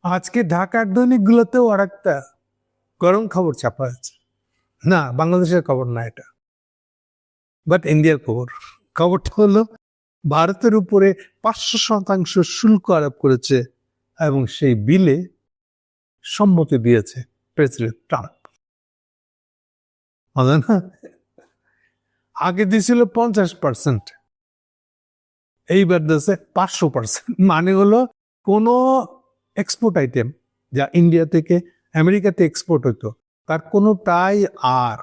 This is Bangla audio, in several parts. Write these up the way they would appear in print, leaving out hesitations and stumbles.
আজকে ঢাকার দৈনিকগুলোতেও আর একটা গরম খবর ছাপা আছে। না, বাংলাদেশের খবর না এটা, বাট ইন্ডিয়ার খবর। খবরটা হলো ভারতের উপরে 500% শুল্ক আরোপ করেছে এবং সেই বিলে সম্মতি দিয়েছে প্রেসিডেন্ট ট্রাম্প। না, আগে দিয়েছিল 50%, এইবার দিয়েছে 500%। মানে হলো কোনো এক্সপোর্ট আইটেম যা ইন্ডিয়া থেকে আমেরিকাতে এক্সপোর্ট হতো তার কোনোটাই আর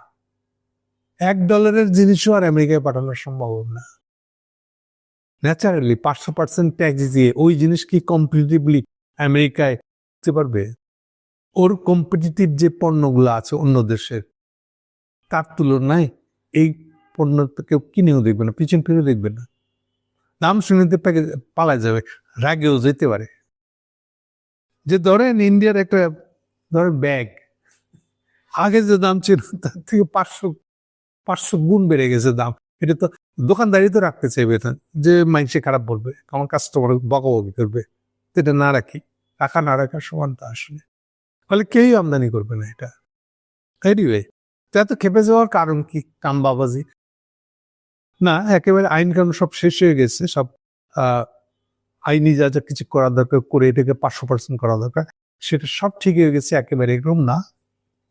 $1 জিনিসও আর আমেরিকায় পাঠানো সম্ভব না। ন্যাচারালি 500% ট্যাক্স দিয়ে ওই জিনিস কি কম্পিটিটিভলি আমেরিকায় দিতে পারবে? ওর কম্পিটিটিভ যে পণ্যগুলো আছে অন্য দেশের, তার তুলনায় এই পণ্য কেউ কিনেও দেখবে না, পিছন ফিরে দেখবে না, দাম শুনেতে পালায় যাবে, রাগেও যেতে পারে। যে ধরেন ইন্ডিয়ার একটা ধরেন ব্যাগ আগে যে দাম ছিল তার থেকে 500 গুণ বেড়ে গেছে দাম। এটা তো দোকানদারি তো রাখতে চাইবে না, যে মানুষে খারাপ বলবে, আমার কাস্টমার বকাবকি করবে, এটা না রাখি, রাখা না রাখার সমান তা আসলে, ফলে কেউই আমদানি করবে না এটা। এনিওয়ে, তা তো খেপে যাওয়ার কারণ কি? কাম বাবাজি না, একেবারে আইন কানুন সব শেষ হয়ে গেছে, সব আইনি যা যা কিছু করা দরকার করে এটাকে 500% করা দরকার, সেটা সব ঠিক হয়ে গেছে, একেবারে এরকম না।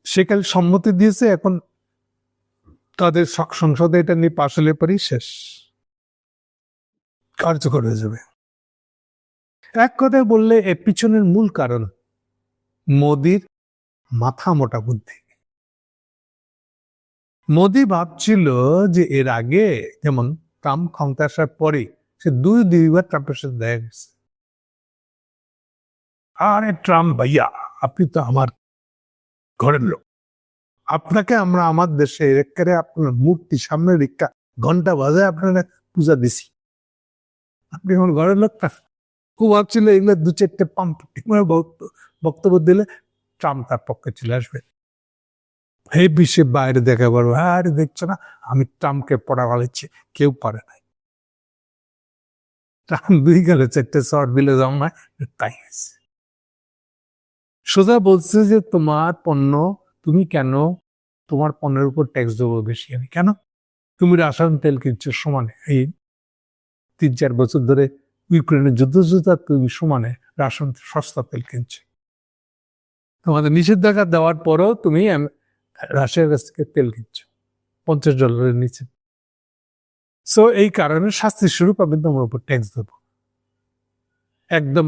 সেকালে সম্মতি দিয়েছে, এখন তাদের সংসদে এটা নিয়ে পাশ হলে পরেই শেষ, কার্যকর হয়ে যাবে। এক কথায় বললে এর পিছনের মূল কারণ মোদির মাথা মোটা বুদ্ধি। মোদি ভাবছিল যে এর আগে যেমন ট্রাম্প ক্ষমতা আসার পরে সে দুইবার ট্রাম্পের সাথে দেখা গেছে, আরে ট্রাম্প ভাইয়া, আপনি তো আমার ঘরের লোক, আপনাকে আমরা আমার দেশে একেবারে আপনার মূর্তি সামনে রেখা ঘন্টা বাজায় আপনারা পূজা দিছি, আপনি আমার ঘরের লোক না। খুব ভাবছিল এগুলো 2-4টে পাম্প বক্তব্য দিলে ট্রাম্প তার পক্ষে চলে আসবে, এই বিশ্বের বাইরে দেখা পারবো, আরে দেখছো না আমি ট্রাম্পকে পড়া ভালোচ্ছি, কেউ পারে নাই। ট্রাম্প 2 গেলে 4টে শর্ট দিলে যেমন হয় তাই হয়েছে। সোজা বলছে যে তোমার পণ্য, তুমি কেন তোমার পণ্যের উপর ট্যাক্স দেবো বেশি আমি কেন? তুমি রাসায়ন তেল কিনছো সমানে, এই 3-4 বছর ধরে ইউক্রেনের যুদ্ধ তুমি সমানে রাসায়ন সস্তা তেল কিনছো, তোমাদের নিষেধাজ্ঞা দেওয়ার পরও তুমি রাশিয়ার কাছ থেকে তেল কিনছো $50 নিচে। সো এই কারণে শাস্তি স্বরূপ আমি তোমার উপর ট্যাক্স দেবো। একদম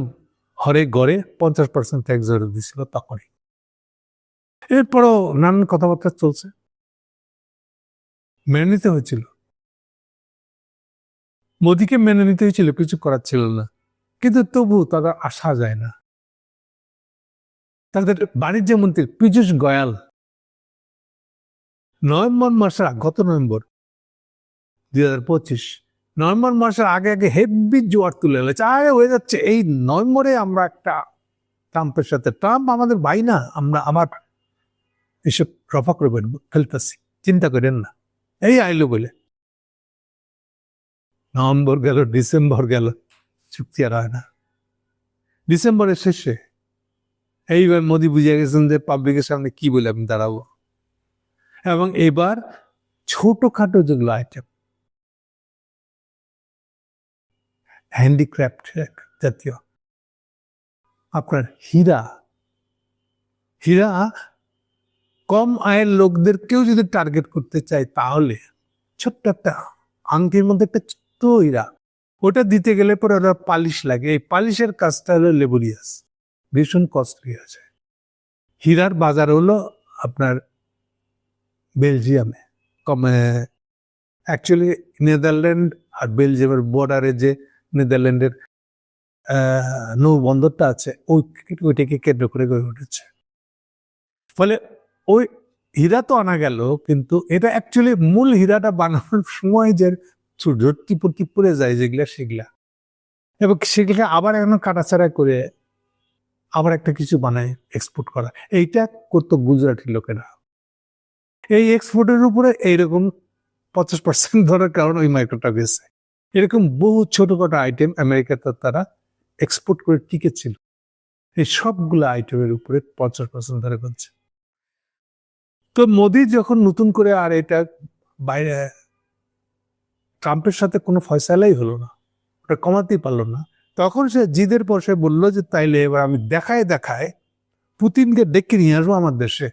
হরে গড়ে 50% ট্যাক্স ধরে দিছিল তখনই। এরপরও নানান কথাবার্তা চলছে, মেনে নিতে হয়েছিল, মোদিকে মেনে নিতে হয়েছিল, কিছু করার ছিল না। কিন্তু তবু তাদের আসা যায় না। তাদের বাণিজ্য মন্ত্রী পীযূষ গোয়াল গত নভেম্বর 2025 নভেম্বর মাসের আগে হেভি জোয়ার তুলে এনেছে, আরে হয়ে যাচ্ছে এই নভেম্বরে আমরা একটা ট্রাম্পের সাথে, ট্রাম্প আমাদের ভাই না, আমরা আমার এসব রফা করে ফেলতেছি, চিন্তা করেন না, এই আইলো বলে। নভেম্বর গেল, ডিসেম্বর গেল, চুক্তি আর হয় না। ডিসেম্বরের শেষে এইবার মোদি বুঝে গেছেন যে পাবলিকের সামনে কি বলে আমি দাঁড়াবো, এবং এবার ছোটখাটো যেগুলো আইটেম, হ্যান্ডিক্রাফট জাতীয়, আপনার হীরা কম আয়ের লোকদেরকেও যদি টার্গেট করতে চাই, তাহলে ছোট্ট একটা আংটির মধ্যে একটা ছোট্ট হীরা, ওটা দিতে গেলে পরে ওরা পালিশ লাগে, এই পালিশের কাজটা হলো লেবরিয়াস, ভীষণ কস্টলি আছে। হীরার বাজার হলো আপনার বেলজিয়ামে, অ্যাকচুয়ালি নেদারল্যান্ড আর বেলজিয়ামের বর্ডারে যে নেদারল্যান্ডের নৌবন্দরটা আছে, ওইটাকে কেন্দ্র করে গড়ে উঠেছে। ফলে ওই হীরা তো আনা গেল, কিন্তু এটা অ্যাকচুয়ালি মূল হীরাটা বানানোর সময় যে ঝটকি পড়ে যায় যেগুলা, সেগুলা এবং সেগুলোকে আবার এখন কাটাছাড়া করে আবার একটা কিছু বানায় এক্সপোর্ট করা, এইটা করতো গুজরাটি লোকেরা। এই এক্সপোর্টের উপরে এইরকম 50% ধরার কারণ ওই মাইক্রোটা গেছে। এরকম বহু ছোটখাটো আইটেম আমেরিকাতে তারা এক্সপোর্ট করে টিকেছিল। এই সবগুলো আইটেমের উপরে 50% ধরে করছে। তো মোদি যখন নতুন করে আর এটা বাইরে ট্রাম্পের সাথে কোনো ফয়সালাই হলো না, ওটা কমাতেই পারলো না, তখন সে জিদের পর সে বললো যে তাইলে এবার আমি দেখায় পুতিনকে ডেকে নিয়ে আসবো আমার দেশে,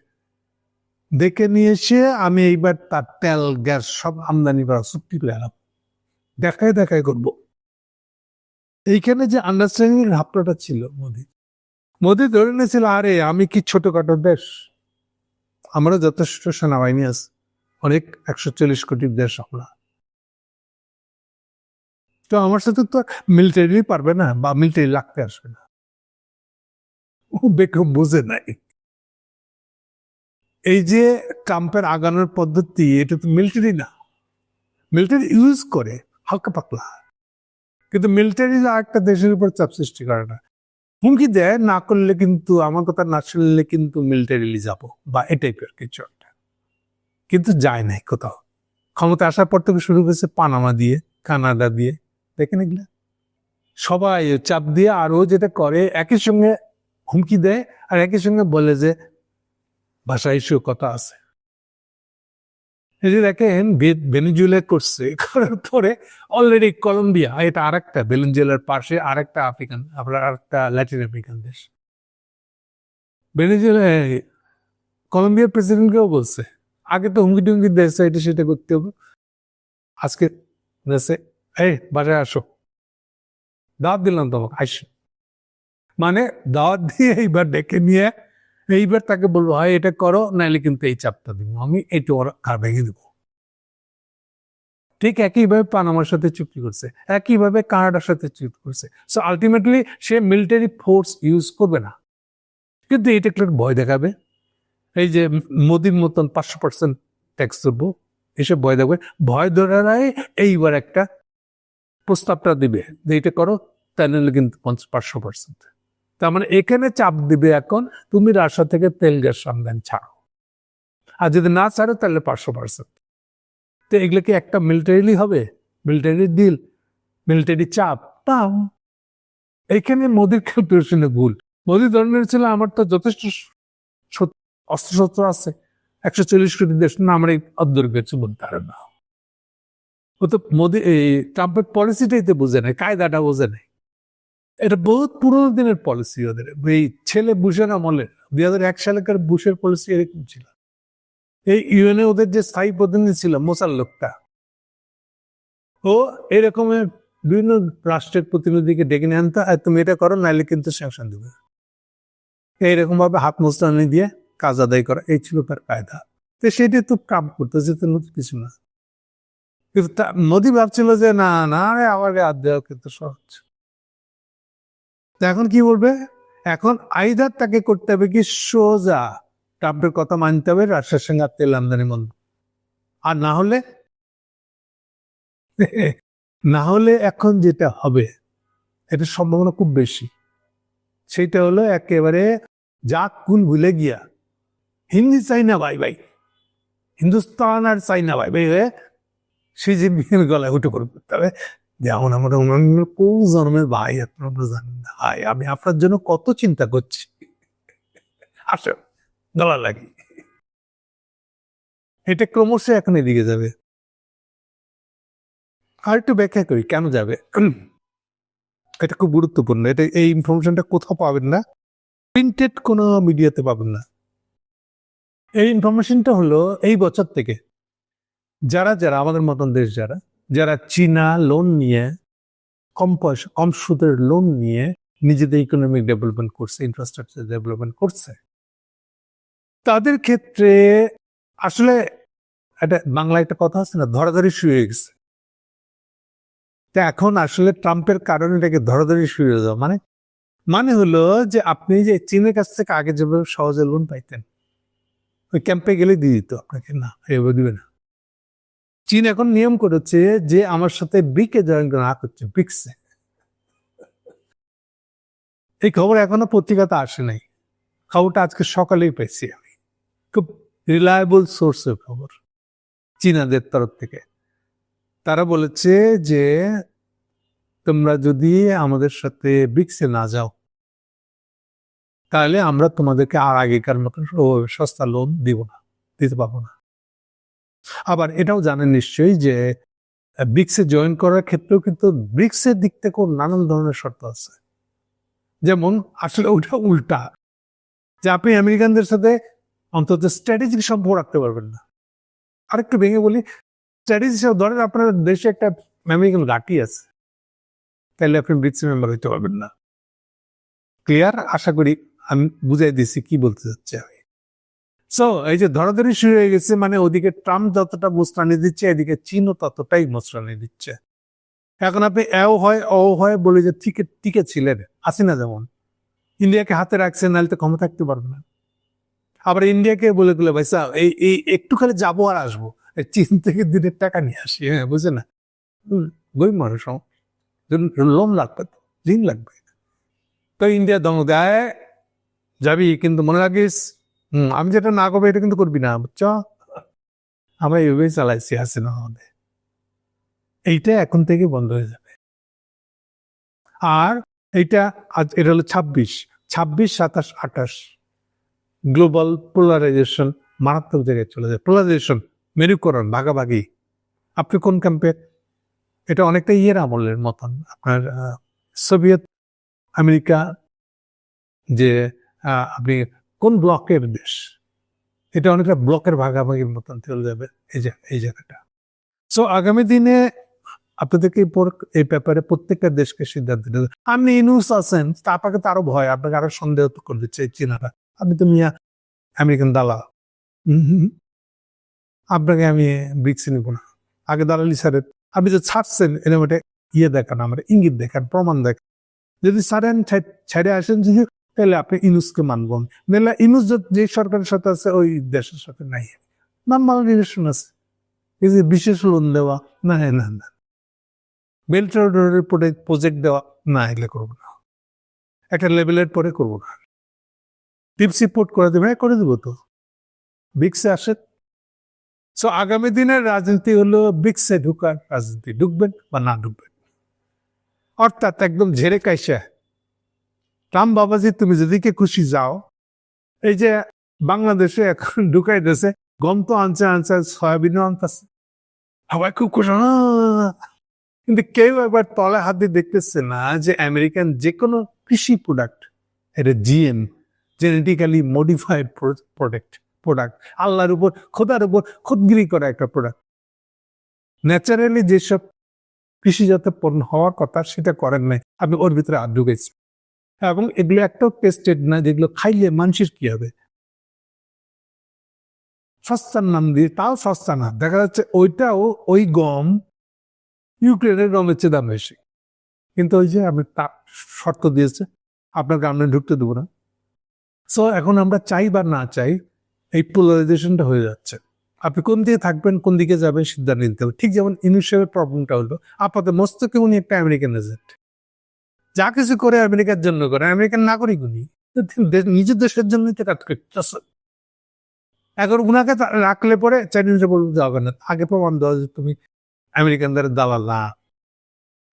ডেকে নিয়ে এসে আমি এইবার তার তেল গ্যাস সব আমদানি করা চুক্তি করে আনব, দেখায় করবো। এইখানে যে আন্ডারস্ট্যান্ডিং এর ভাবনাটা ছিল মোদি ধরে নিয়েছিল, আরে আমি কি ছোটখাটো দেশ, আমারও যথেষ্ট সেনাবাহিনী আছে, অনেক 140 কোটির দেশ আমরা, তো আমার সাথে তো মিলিটারি পারবে না বা মিলিটারি লাগতে আসবে না। ও বেকম বুঝে নাই এই যে ট্রাম্পের আগানোর পদ্ধতি, এটা তো মিলিটারি না, মিলিটারি ইউজ করে হালকা পাতলা, কিন্তু মিলিটারি একটা দেশের উপর চাপ সৃষ্টি করে না, হুমকি দেয় না করলে কিন্তু, আমার কথা না শুনলে কিন্তু মিলিটারিলি যাব বা এই টাইপের কিছু একটা, কিন্তু যায় নাই কোথাও। ক্ষমতা আসার পর থেকে শুরু করেছে পানামা দিয়ে, কানাডা দিয়ে, দেখেন এগুলা সবাই চাপ দিয়ে, আর ও যেটা করে একই সঙ্গে হুমকি দেয় আর একই সঙ্গে বলে যে ভাষা ইস্যু কথা আছে। এই যে দেখেন ভেনেজুয়েলা করছে, করার পরে অলরেডি কলম্বিয়া, এটা আরেকটা ভেনেজুয়েলার পাশে আরেকটা আফ্রিকান, আপনার আরেকটা ল্যাটিন আমেরিকান দেশ, ভেনেজুয়েলা কলম্বিয়ার প্রেসিডেন্টকেও বলছে, আগে তো হুমকি টুমকি দিয়েছে এটা সেটা করতে হবে, আজকে দেশে এই বাসায় আসো, দাওয়াত দিলাম তোমাকে আইসো, মানে দাওয়াত দিয়ে এইবার ডেকে নিয়ে এইবার তাকে বলবো হয় এটা করো, নাইলে কিন্তু এই চাপটা দিব আমি, এইটা ওর ঘাড় ভেঙে দেবো। ঠিক একইভাবে পানামার সাথে চুক্তি করছে, একইভাবে কানাডার সাথে চুক্তি করছে। সো আলটিমেটলি সে মিলিটারি ফোর্স ইউজ করবে না, কিন্তু এটা একটা ভয় দেখাবে, এই যে মোদির মতন 500% ট্যাক্স ধরবো এসব ভয় দেখবে, ভয় ধরারাই এইবার একটা প্রস্তাবটা দিবে যে এটা করো, তাই নিলে কিন্তু 500%। তার মানে এখানে চাপ দিবে এখন, তুমি রাশিয়া থেকে তেল গ্যাস আমদানি ছাড়ো, আর যদি না ছাড়ো তাহলে 500%। তো এগুলো কি একটা মিলিটারি হবে, মিলিটারি ডিল, মিলিটারি চাপ? না, এইখানে মোদির ক্যালকুলেশনে ভুল। মোদি ধরনের ছিল আমার তো যথেষ্ট অস্ত্রশস্ত্র আছে, 140 কোটি দেশ না, আমার এই অদ্দর কিছু বলতে পারে না। ও তো মোদি এই ট্রাম্পের পলিসিটাই তো বোঝে নাই, কায়দাটা বোঝে নাই, এটা বহুত পুরোনো দিনের পলিসি ওদের, এই ছেলে বুশের আমলের 2001 সালের বুশের পলিসি এরকম ছিল। এই ইউএনএ ওদের যে স্থায়ী প্রতিনিধি ছিল মোসার লোকটা, ও এরকমের বিভিন্ন রাষ্ট্রের প্রতিনিধিকে ডেকে নিয়ে আনতো, আর তুমি এটা করো নাইলে কিন্তু স্যাংশন দেবে, এইরকম ভাবে হাত মোস্তানি দিয়ে কাজ আদায় করা, এই ছিল তার কায়দা। তো সেটা তো কাম করতেছে, তো নতুন কিছু না, কিন্তু মোদি ভাবছিল যে না না রে আমার হাত দেওয়া কিন্তু সহজ। তো এখন কি বলবে, এখন আইদার তাকে করতে হবে কি সোজা ট্রাম্পের কথা মানতে হবে, রাশিয়ার সঙ্গে তেল আমদানি বন্ধ, আর না হলে এখন যেটা হবে এটা সম্ভাবনা খুব বেশি, সেটা হলো একেবারে জাত কুল ভুলে গিয়া হিন্দি চাইনা ভাই ভাই, হিন্দুস্তান আর চাইনা ভাই ভাই হয়ে সে জিনপিংয়ের গলায় উঠে পড়ে করতে হবে, যেমন আমরা কোন জন্মের ভাই আপনারা জানেন না, ভাই আমি আপনার জন্য কত চিন্তা করছি, আসো গলা লাগি। এটা ক্রমশ এখন এদিকে যাবে। আর একটু ব্যাখ্যা করি কেন যাবে, এটা খুব গুরুত্বপূর্ণ, এটা এই ইনফরমেশনটা কোথাও পাবেন না, প্রিন্টেড কোনো মিডিয়াতে পাবেন না। এই ইনফরমেশনটা হলো এই বছর থেকে যারা যারা আমাদের মতন দেশ, যারা যারা চীনা লোন নিয়ে, কম পয়সা কম সুদের লোন নিয়ে নিজেদের ইকোনমিক ডেভেলপমেন্ট করছে, ইনফ্রাস্ট্রাকচার ডেভেলপমেন্ট করছে, তাদের ক্ষেত্রে আসলে একটা বাংলা একটা কথা আছে না, ধরাধরি শুয়ে গেছে। তা এখন আসলে ট্রাম্পের কারণে এটাকে ধরাধরি শুয়ে যাওয়া মানে মানে হলো যে আপনি যে চীনের কাছ থেকে আগে যেভাবে সহজে লোন পাইতেন, ওই ক্যাম্পে গেলে দিয়ে দিত আপনাকে, না এভাবে দিবে না। চীন এখন নিয়ম করেছে যে আমার সাথে ব্রিকে জয়েন না করছে, ব্রিক্সে। এই খবর এখনো পত্রিকাতে আসে নাই, খবরটা আজকে সকালেই পেয়েছি আমি, খুব রিলায়েবল সোর্সের খবর চীনাদের তরফ থেকে। তারা বলেছে যে তোমরা যদি আমাদের সাথে ব্রিক্সে না যাও তাহলে আমরা তোমাদেরকে আর আগেকার মতন ওভাবে সস্তা লোন দিতে পারবো না। আবার এটাও জানেন নিশ্চয়ই যে ব্রিক্সে জয়েন করার ক্ষেত্রেও কিন্তু ব্রিক্সের দিক থেকেও নানান ধরনের শর্ত আছে। যেমন আসলে ওটা উল্টা, যে আপনি আমেরিকানদের সাথে অন্তত স্ট্র্যাটেজিক সম্পর্ক রাখতে পারবেন না। আরেকটু ভেঙে বলি, স্ট্র্যাটেজি ধরেন আপনার দেশে একটা আমেরিকান ঘাঁটি আছে, তাহলে আপনি ব্রিক্স মেম্বার হইতে পারবেন না। ক্লিয়ার? আশা করি আমি বুঝাই দিচ্ছি কি বলতে চাচ্ছি আমি। সো এই যে ধরাধরি শুরু হয়ে গেছে, মানে ওদিকে ট্রাম্প যতটা মোস্তানি দিচ্ছে, এদিকে চীনও ততটাই মোস্তানি দিচ্ছে। এখন আপনি এও হয় ও হয় বলে যে টিকে ছিলেন, হাসিনা যেমন ইন্ডিয়াকে হাতে রাখছে, নাহলে তো ক্ষমতা থাকতে পারবে না। আবার ইন্ডিয়াকে বলে গেলে ভাই সাহেব এই একটু খালি যাবো আর আসবো, চীন থেকে দিনের টাকা নিয়ে আসি, হ্যাঁ বুঝে না, গরিব মানুষ লোন লাগবে, তো ঋণ লাগবে, তো ইন্ডিয়া দম দেয় যাবি, কিন্তু মনে রাখিস আমি যেটা না করবো এটা কিন্তু করবি না, বুঝছ? আমরা এইভাবেই চালাইছি হাসিনা আমাদের। এইটা এখন থেকে বন্ধ হয়ে যাবে। আর এটা এটা হলো 26, 27, 28 গ্লোবাল পোলারাইজেশন মারাত্মক জায়গায় চলে যায়। পোলারাইজেশন, মেরুকরণ, ভাগাভাগি। আপনি কোন ক্যাম্পে? এটা অনেকটা ইয়ের আমলের মতন, আপনার সোভিয়েত আমেরিকা, যে আপনি কোন ব্লকের দেশ, এটা অনেকটা ব্লকের ভাগাভাগির মতন চলে যাবে এই জায়গাটা। সো আগামী দিনে আপনাদেরকে এই ব্যাপারে প্রত্যেকটা দেশকে সিদ্ধান্ত নিতে হবে। আপনি ইনুস আছেন, আপনাকে তো আরো ভয়, আপনাকে আরো সন্দেহ করে দিচ্ছে চীনারা, আপনি তো মিয়া আমেরিকান দালাল, আপনাকে আমি ব্রিক্সে নিব না। আগে দালালি ছাড়েন, আপনি যে ছাড়ছেন এরকম একটা ইয়ে দেখান, আমার ইঙ্গিত দেখান, প্রমাণ দেখান। যদি ছাড়েন, ছেড়ে আসেন যদি, তাহলে আপনি ইনুসকে মানব। নাহলে ইনুস যে সরকারের সাথে আছে ওই দেশের সাথে নাই, নর্মাল রিলেশন আছে। এই যে বিশেষ লোন দেওয়া, না না, বেল্ট রোডের প্রজেক্ট দেওয়া, না এগুলো করবো না, একটা লেভেলের পরে করবো না। টিপস রিপোর্ট করে দেবে, করে দেবো তো, ব্রিক্সে আসে। সো আগামী দিনের রাজনীতি হলো ব্রিক্সে ঢুকার রাজনীতি, ঢুকবেন বা না ঢুকবেন, অর্থাৎ একদম ঝেড়ে কাইসা ট্রাম্প বাবাজি তুমি যেদিকে খুশি যাও। এই যে বাংলাদেশে এখন ঢুকাই দিয়েছে, গম তো আনছে সয়াবিনও আনতেছে, সবাই খুব খুশি, কিন্তু কেউ একবার তলে হাত দিয়ে দেখতেছে না যে আমেরিকান যে কোনো কৃষি প্রোডাক্ট, এটা জিএম, জেনেটিক্যালি মডিফাইড প্রোডাক্ট, আল্লাহর উপর খোদার উপর খুদগিরি করা একটা প্রোডাক্ট। ন্যাচারালি যেসব কৃষিজাত পণ্য হওয়ার কথা সেটা করেন নাই, আপনি ওর ভিতরে হাত ঢুকেছেন। এবং এগুলো একটাও টেস্টেড না, যেগুলো খাইলে মানুষের কি হবে। সস্তার নাম দিয়ে, তাও সস্তা না, দেখা যাচ্ছে ওইটাও ওই গম ইউক্রেনের গমের চেয়ে দাম বেশি, কিন্তু ওই যে আমি তা শর্ত দিয়েছে আপনার গার্মেন্ট ঢুকতে দেবো না। সো এখন আমরা চাই বা না চাই, এই পোলারাইজেশনটা হয়ে যাচ্ছে। আপনি কোন দিকে থাকবেন, কোন দিকে যাবেন সিদ্ধান্ত নিতে হবে। ঠিক যেমন ইনুসের প্রবলেমটা হলো, আপাতত মস্তকে উনি একটা আমেরিকান এজেন্ট, যা কিছু করে আমেরিকার জন্য করে, আমেরিকান নাগরিক উনি, নিজের দেশের জন্যই তো কাজ করতেছে। এখন উনাকে রাখলে পরে চাইনিজরা বলতে যাবে না, আগে প্রমাণ দেওয়া যে তুমি আমেরিকানদের দালাল না,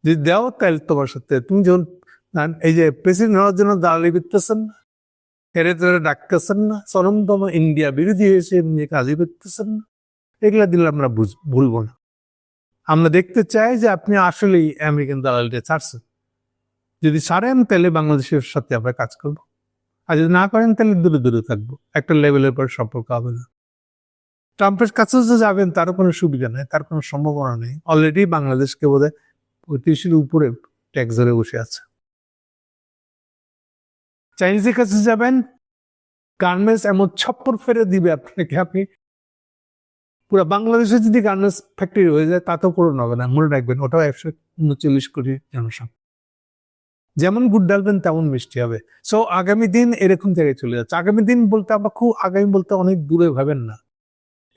যদি দেও তাহলে তোমার সাথে তুমি যখন এই যে প্রেসিডেন্ট হওয়ার জন্য দালালি করতেছেন না, হেরে ধরে ডাকতেছেন না, চরমতম ইন্ডিয়া বিরোধী হয়েছে এমনি কাজই করতেছেন না, এগুলা দিলে আমরা ভুলবো না। আমরা দেখতে চাই যে আপনি আসলেই আমেরিকান দালালিটা ছাড়ছেন। যদি ছাড়েন তাহলে বাংলাদেশের সাথে আমরা কাজ করবো, আর যদি না করেন তাহলে দূরে দূরে থাকবো, একটা লেভেলের পর সম্পর্ক হবে না। ট্রাম্পের কাছেও যে যাবেন তারও কোনো সুবিধা নেই, তার কোনো সম্ভাবনা নেই। অলরেডি বাংলাদেশকে বোধহয় 35-এর উপরে ট্যাক্স ধরে বসে আছে। চাইনিজের কাছে যাবেন, গার্মেন্টস এমন ছপ্পর ফেরে দিবে আপনাকে, আপনি পুরো বাংলাদেশে যদি গার্মেন্টস ফ্যাক্টরি হয়ে যায় তাতেও পূরণ হবে না। মনে রাখবেন, ওটাও 139 কোটি জনসংখ্যা। যেমন গুড় ডালবেন তেমন মিষ্টি হবে। সো আগামী দিন এরকম জায়গায় চলে যাচ্ছে। আগামী দিন বলতে আমরা খুব আগামী বলতে অনেক দূরে ভাবেন না,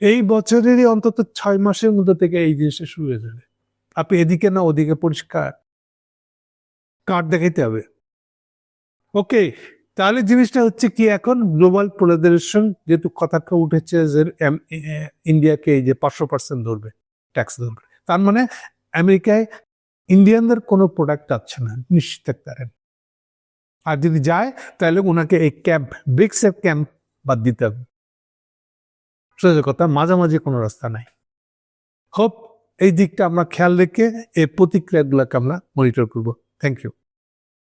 এই বছরেরই অন্তত 6 মাসের মধ্যে থেকে এই জিনিসটা শুরু হয়ে যাবে। আপনি এদিকে না ওদিকে পরিষ্কার কার্ড দেখাইতে হবে। ওকে, তাহলে জিনিসটা হচ্ছে কি, এখন গ্লোবাল পোলারাইজেশন যেহেতু কথাটা উঠেছে যে ইন্ডিয়াকে এই যে 500% ধরবে, ট্যাক্স ধরবে, তার মানে আমেরিকায় ইন্ডিয়ানদের কোনো প্রোডাক্ট আছে না, নিশ্চিত থাকতে পারেন। আর যদি যায় তাহলে ওনাকে এই ক্যাম্প ব্রিক্সের ক্যাম্প বাদ দিতে হবে। সোজা কথা, মাঝামাঝি কোনো রাস্তা নাই। হোপ এই দিকটা আমরা খেয়াল রেখে এই প্রতিক্রিয়াগুলোকে আমরা মনিটর করব। Thank you.